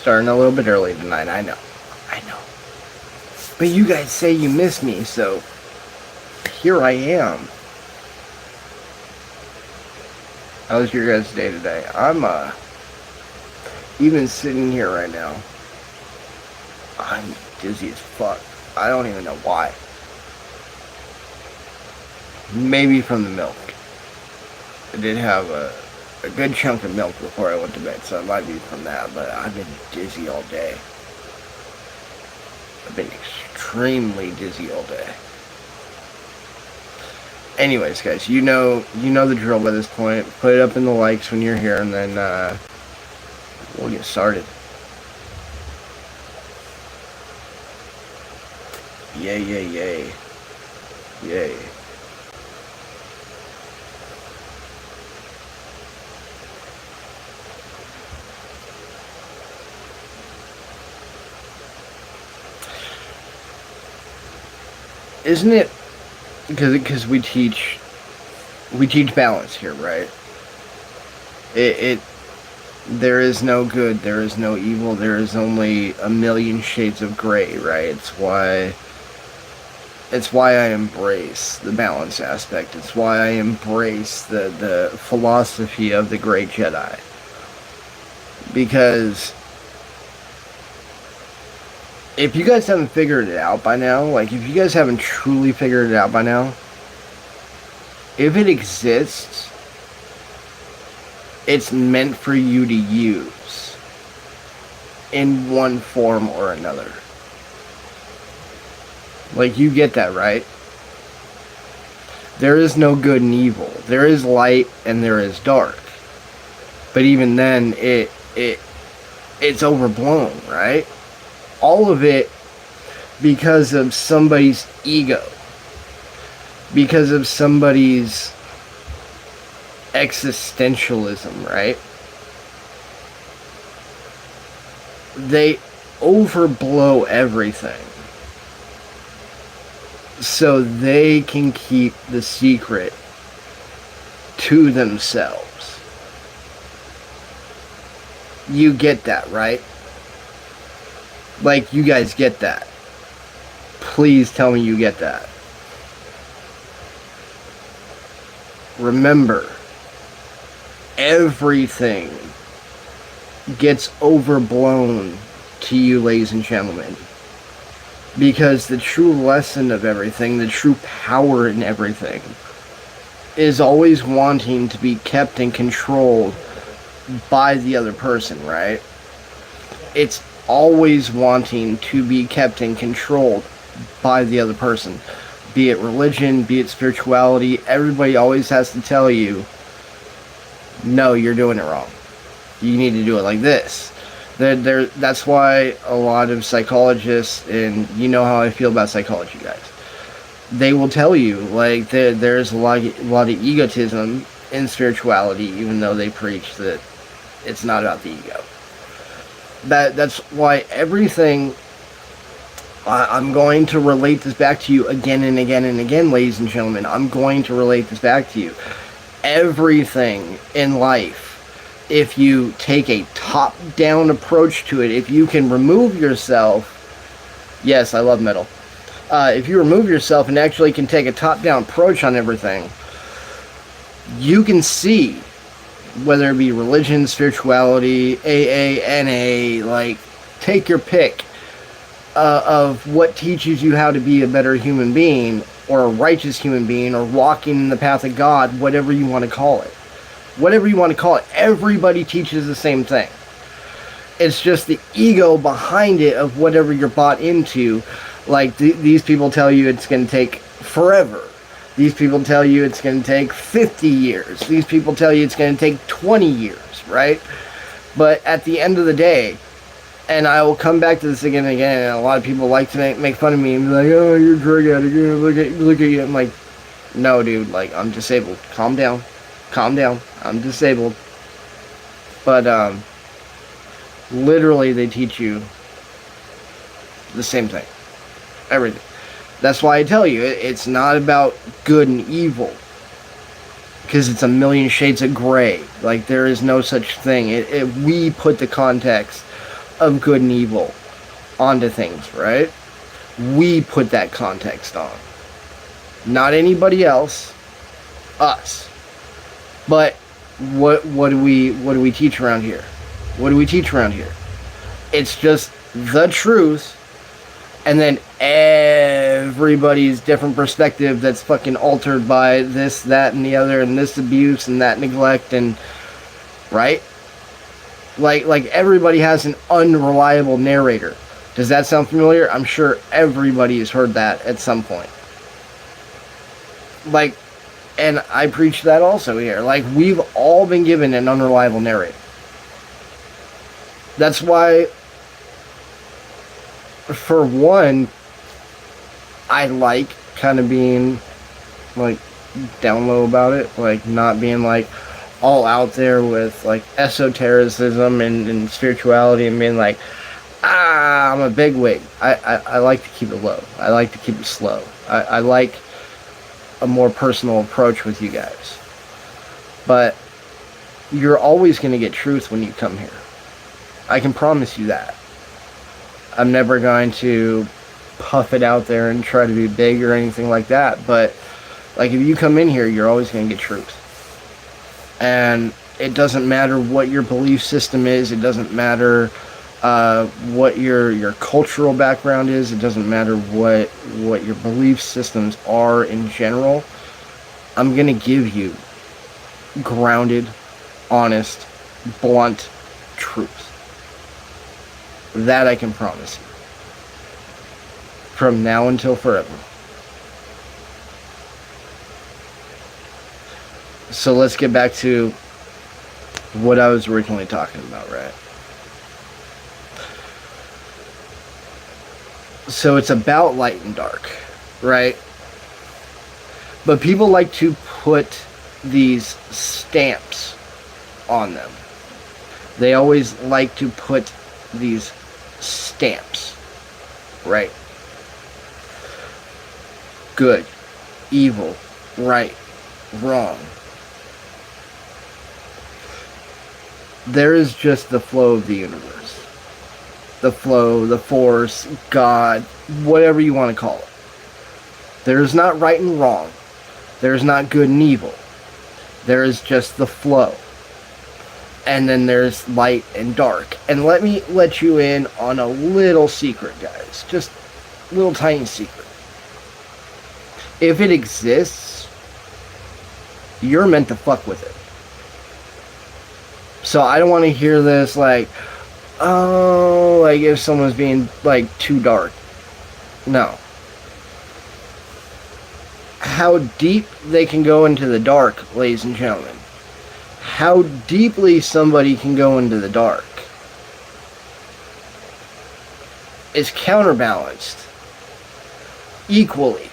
starting a little bit early tonight. I know. But you guys say you miss me, so here I am. How's your guys' day today? I'm, even sitting here right now, I'm dizzy as fuck. I don't even know why. Maybe from the milk. I did have a good chunk of milk before I went to bed, so it might be from that, but I've been dizzy all day. I've been extremely dizzy all day. Anyways, guys, you know the drill by this point. Put it up in the likes when you're here, and then we'll get started. Yay, yay, yay. Yay. Isn't it, because we teach balance here, right? There is no good, there is no evil, there is only a million shades of gray, right? It's why I embrace the balance aspect. It's why I embrace the philosophy of the great Jedi. Because if you guys haven't figured it out by now, like, if you guys haven't truly figured it out by now, if it exists, it's meant for you to use in one form or another. Like, you get that, right? There is no good and evil. There is light and there is dark. But even then, it's overblown, right? All of it because of somebody's ego. Because of somebody's existentialism, right? They overblow everything so they can keep the secret to themselves. You get that, right? Like, you guys get that. Please tell me you get that. Remember, everything gets overblown to you, ladies and gentlemen. Because the true lesson of everything, the true power in everything, is always wanting to be kept and controlled by the other person, right? It's always wanting to be kept and controlled by the other person. Be it religion, be it spirituality, everybody always has to tell you, no, you're doing it wrong. You need to do it like this. That's why a lot of psychologists, and you know how I feel about psychology, guys, they will tell you, like, there's a lot of egotism in spirituality, even though they preach that it's not about the ego. That's why everything, I'm going to relate this back to you again and again and again, ladies and gentlemen. I'm going to relate this back to you. Everything in life, if you take a top-down approach to it, if you can remove yourself, yes, I love metal. If you remove yourself and actually can take a top-down approach on everything, you can see, whether it be religion, spirituality, AA, NA, like, take your pick of what teaches you how to be a better human being, or a righteous human being, or walking in the path of God, whatever you want to call it. Whatever you want to call it, everybody teaches the same thing. It's just the ego behind it of whatever you're bought into. Like, these people tell you it's going to take forever. These people tell you it's going to take 50 years. These people tell you it's going to take 20 years, right? But at the end of the day, and I will come back to this again and again, and a lot of people like to make fun of me and be like, oh, you're a drug addict, look at you. I'm like, no, dude, like, I'm disabled. Calm down. I'm disabled. But, literally, they teach you the same thing. Everything. That's why I tell you, it's not about good and evil. Because it's a million shades of gray. Like, there is no such thing. We put the context of good and evil onto things, right? We put that context on. Not anybody else, us. But what do we teach around here? What do we teach around here? It's just the truth, and then everybody's different perspective that's fucking altered by this, that, and the other, and this abuse and that neglect, and right? Like everybody has an unreliable narrator. Does that sound familiar? I'm sure everybody has heard that at some point. Like, and I preach that also here. Like, we've all been given an unreliable narrator. That's why, for one, I like kind of being, like, down low about it. Like, not being, like, all out there with, like, esotericism and spirituality and being like, I'm a bigwig. I like to keep it low. I like to keep it slow. I like a more personal approach with you guys. But you're always going to get truth when you come here. I can promise you that. I'm never going to puff it out there and try to be big or anything like that. But, like, if you come in here, you're always going to get truth. And it doesn't matter what your belief system is. It doesn't matter what your cultural background is. It doesn't matter what your belief systems are in general. I'm going to give you grounded, honest, blunt truth. That I can promise you. From now until forever. So let's get back to what I was originally talking about, right? So it's about light and dark, right? But people like to put these stamps on them. They always like to put these stamps, right? Good, evil, right, wrong. There is just the flow of the universe. The flow, the force, God, whatever you want to call it. There is not right and wrong. There is not good and evil. There is just the flow. And then there's light and dark. And let me let you in on a little secret, guys. Just a little tiny secret. If it exists, you're meant to fuck with it. So I don't want to hear this like, oh, like if someone's being like too dark. No. How deep they can go into the dark, ladies and gentlemen. How deeply somebody can go into the dark is counterbalanced equally,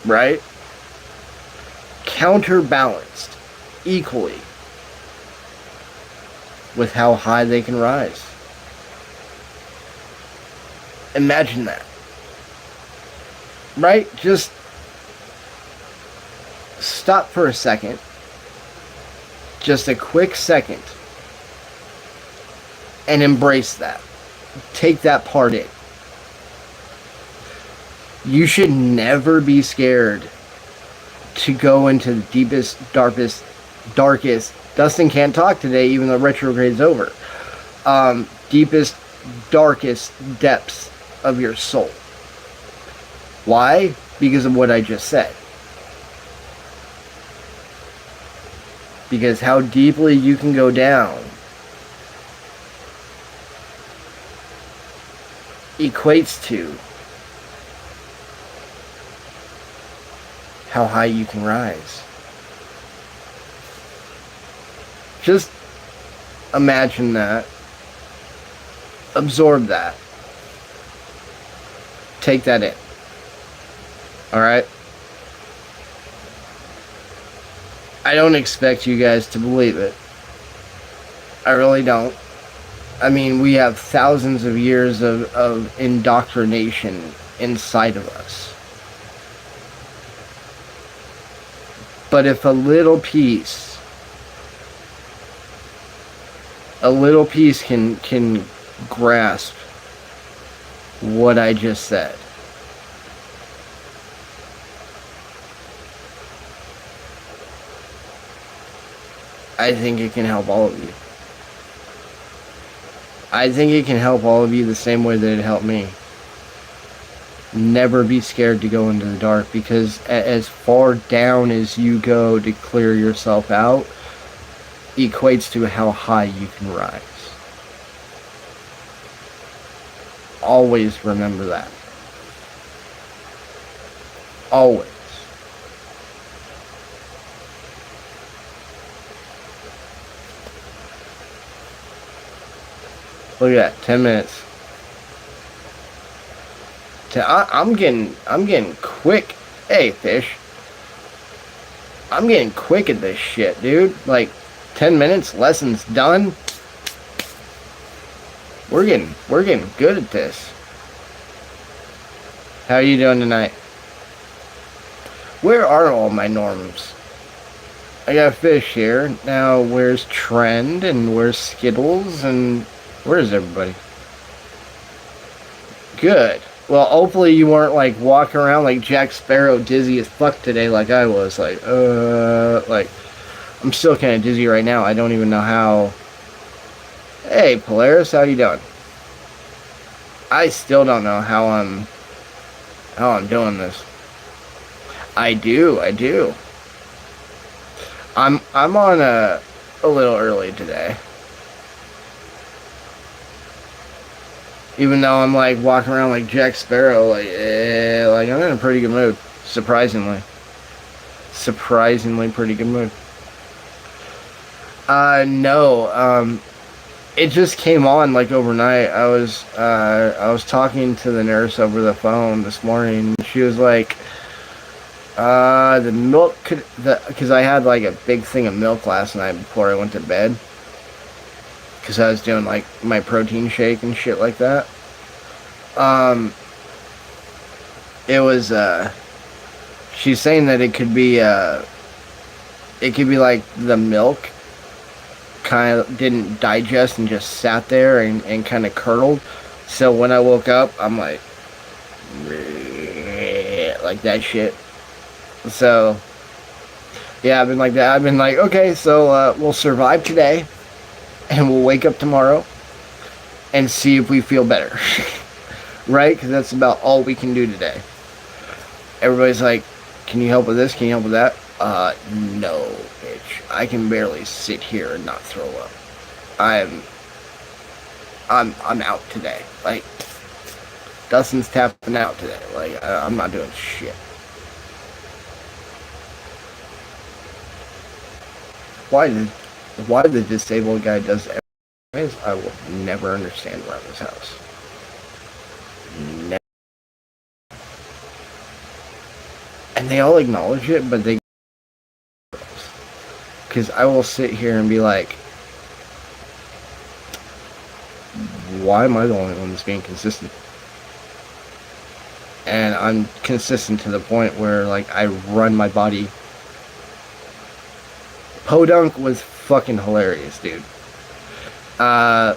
right? Counterbalanced equally with how high they can rise. Imagine that. Right? Just stop for a second. Just a quick second. And embrace that. Take that part in. You should never be scared to go into the deepest, darkest. Dustin can't talk today, even though retrograde's over. Deepest, darkest depths of your soul. Why? Because of what I just said. Because how deeply you can go down equates to how high you can rise. Just imagine that. Absorb that. Take that in. Alright? I don't expect you guys to believe it. I really don't. I mean, we have thousands of years of indoctrination inside of us. But if a little piece a little piece can grasp what I just said. I think it can help all of you. I think it can help all of you the same way that it helped me. Never be scared to go into the dark, because as far down as you go to clear yourself out equates to how high you can rise. Always remember that. Always. Look at that, 10 minutes. I'm getting quick. Hey, fish. I'm getting quick at this shit, dude. Like, 10 minutes, lessons done. We're getting good at this. How are you doing tonight? Where are all my norms? I got fish here. Now, where's Trend, and where's Skittles, and where's everybody? Good. Well, hopefully you weren't, like, walking around like Jack Sparrow dizzy as fuck today like I was. Like, I'm still kind of dizzy right now. I don't even know how. Hey, Polaris, how you doing? I still don't know how I'm doing this. I do. I'm on a little early today. Even though I'm like walking around like Jack Sparrow, like I'm in a pretty good mood. Surprisingly pretty good mood. No, it just came on like overnight. I was talking to the nurse over the phone this morning. She was like, the milk because I had like a big thing of milk last night before I went to bed. Because I was doing like my protein shake and shit like that. It was she's saying that it could be like the milk kind of didn't digest and just sat there and kind of curdled. So when I woke up, I'm like that shit. So yeah, I've been like that. I've been like, okay, so we'll survive today. And we'll wake up tomorrow and see if we feel better. Right? Because that's about all we can do today. Everybody's like, can you help with this? Can you help with that? No, bitch. I can barely sit here and not throw up. I'm out today. Like, Dustin's tapping out today. Like, I'm not doing shit. Why the disabled guy does everything, I will never understand around this house. Never. And they all acknowledge it, but they... Because I will sit here and be like, why am I the only one that's being consistent? And I'm consistent to the point where, like, I run my body. Podunk was fucking hilarious, dude. I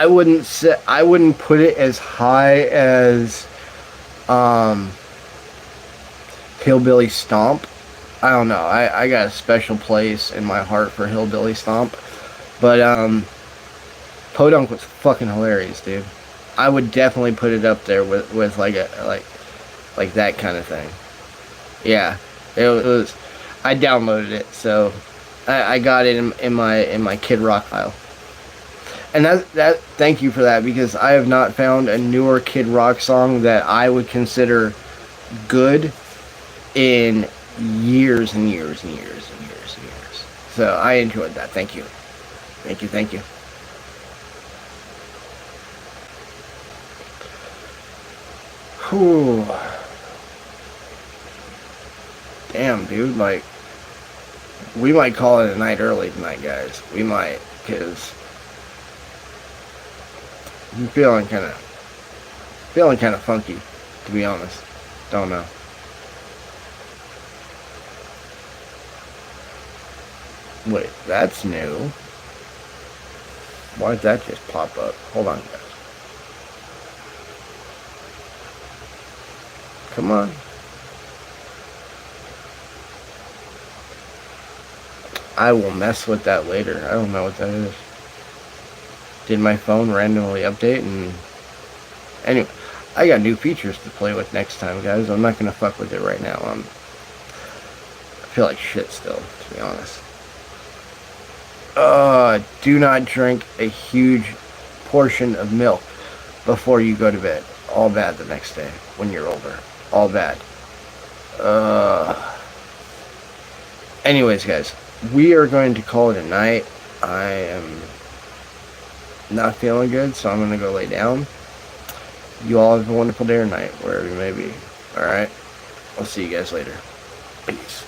wouldn't put it as high as Hillbilly Stomp. I don't know. I got a special place in my heart for Hillbilly Stomp. But Podunk was fucking hilarious, dude. I would definitely put it up there with like that kind of thing. Yeah. It was I downloaded it, so I got it in my Kid Rock file. And that thank you for that, because I have not found a newer Kid Rock song that I would consider good in years and years and years and years and years. So I enjoyed that. Thank you. Thank you. Whew. Damn, dude, like, we might call it a night early tonight, guys. We might, because I'm feeling kind of funky, to be honest. Don't know. Wait, that's new. Why did that just pop up? Hold on, guys. Come on. I will mess with that later. I don't know what that is. Did my phone randomly update? And anyway, I got new features to play with next time, guys. I'm not gonna fuck with it right now. I feel like shit still, to be honest. Do not drink a huge portion of milk before you go to bed. All bad the next day when you're older. All bad. Anyways, guys, we are going to call it a night. I am not feeling good, so I'm going to go lay down. You all have a wonderful day or night, wherever you may be. Alright? I'll see you guys later. Peace.